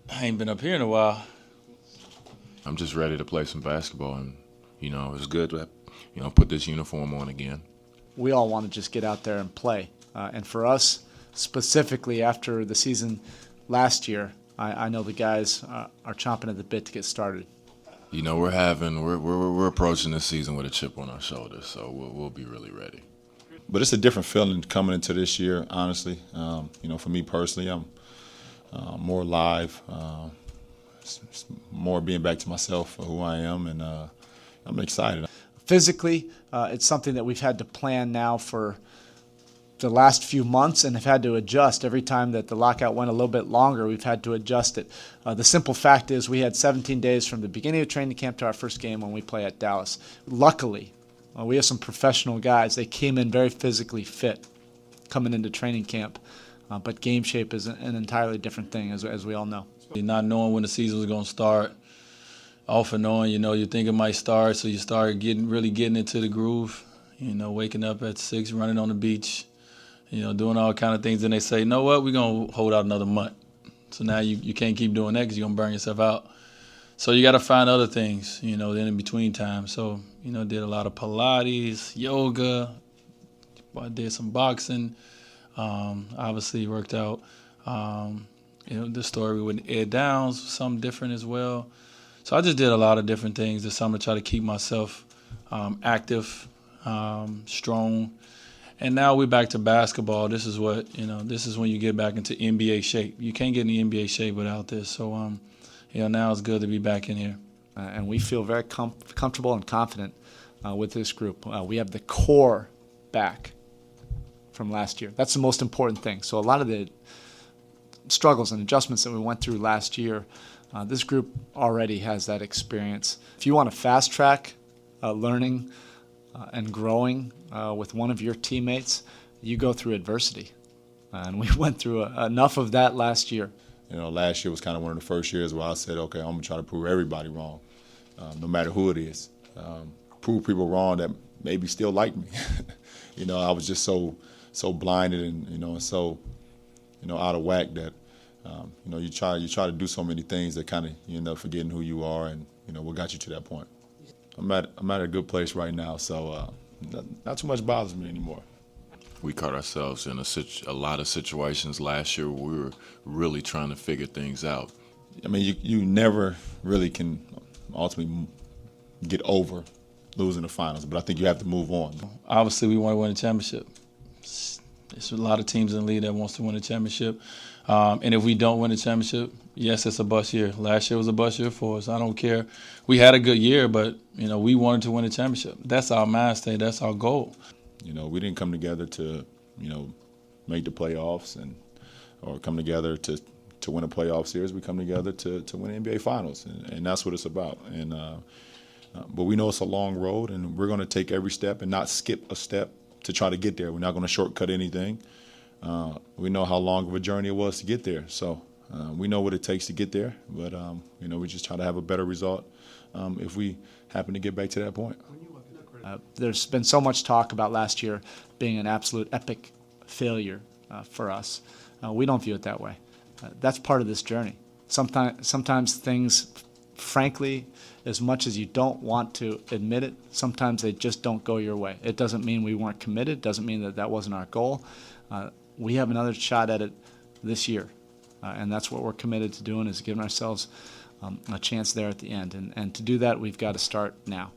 I ain't been up here in a while. I'm just ready to play some basketball, and it's good to put this uniform on again. We all want to just get out there and play, and for us specifically after the season last year, I know the guys are chomping at the bit to get started. We're approaching this season with a chip on our shoulders, so we'll be really ready. But it's a different feeling coming into this year, honestly. For me personally, I'm more live, it's more being back to myself for who I am, and I'm excited. Physically, it's something that we've had to plan now for the last few months and have had to adjust. Every time that the lockout went a little bit longer, we've had to adjust it. The simple fact is we had 17 days from the beginning of training camp to our first game when we play at Dallas. Luckily, we have some professional guys. They came in very physically fit coming into training camp, but game shape is an entirely different thing, as we all know. Not knowing when the season was going to start, often knowing, you think it might start, so you start really getting into the groove, waking up at 6, running on the beach, doing all kind of things, and they say, you know what, we're going to hold out another month. So now you can't keep doing that because you're going to burn yourself out. So you got to find other things, then in between time. So, did a lot of Pilates, yoga, I did some boxing, obviously worked out. The story with Ed Downs was something different as well. So I just did a lot of different things this summer to try to keep myself active, strong. And now we're back to basketball. This is when you get back into NBA shape. You can't get in the NBA shape without this. So, now it's good to be back in here. And we feel very comfortable and confident with this group. We have the core back from last year. That's the most important thing. So a lot of the struggles and adjustments that we went through last year, this group already has that experience. If you want to fast track learning and growing with one of your teammates, you go through adversity. And we went through enough of that last year. Last year was kind of one of the first years where I said, okay, I'm going to try to prove everybody wrong, no matter who it is. Prove people wrong that maybe still like me. I was just so blinded and so out of whack that you try to do so many things that kind of you end up forgetting who you are and what got you to that point. I'm at a good place right now, so not too much bothers me anymore. We caught ourselves in a lot of situations last year where we were really trying to figure things out. I mean, you never really can ultimately get over losing the finals, but I think you have to move on. Obviously, we want to win a championship. There's a lot of teams in the league that wants to win a championship. And if we don't win a championship, yes, it's a bust year. Last year was a bust year for us. I don't care. We had a good year, but, we wanted to win a championship. That's our mind state. That's our goal. We didn't come together to, make the playoffs or come together to win a playoff series. We come together to win NBA Finals, and that's what it's about. And but we know it's a long road, and we're going to take every step and not skip a step to try to get there. We're not going to shortcut anything. We know how long of a journey it was to get there, so we know what it takes to get there. But we just try to have a better result if we happen to get back to that point. There's been so much talk about last year being an absolute epic failure for us. We don't view it that way. That's part of this journey. Sometimes things, frankly, as much as you don't want to admit it, sometimes they just don't go your way. It doesn't mean we weren't committed. Doesn't mean that wasn't our goal. We have another shot at it this year, and that's what we're committed to doing, is giving ourselves a chance there at the end. And to do that, we've got to start now.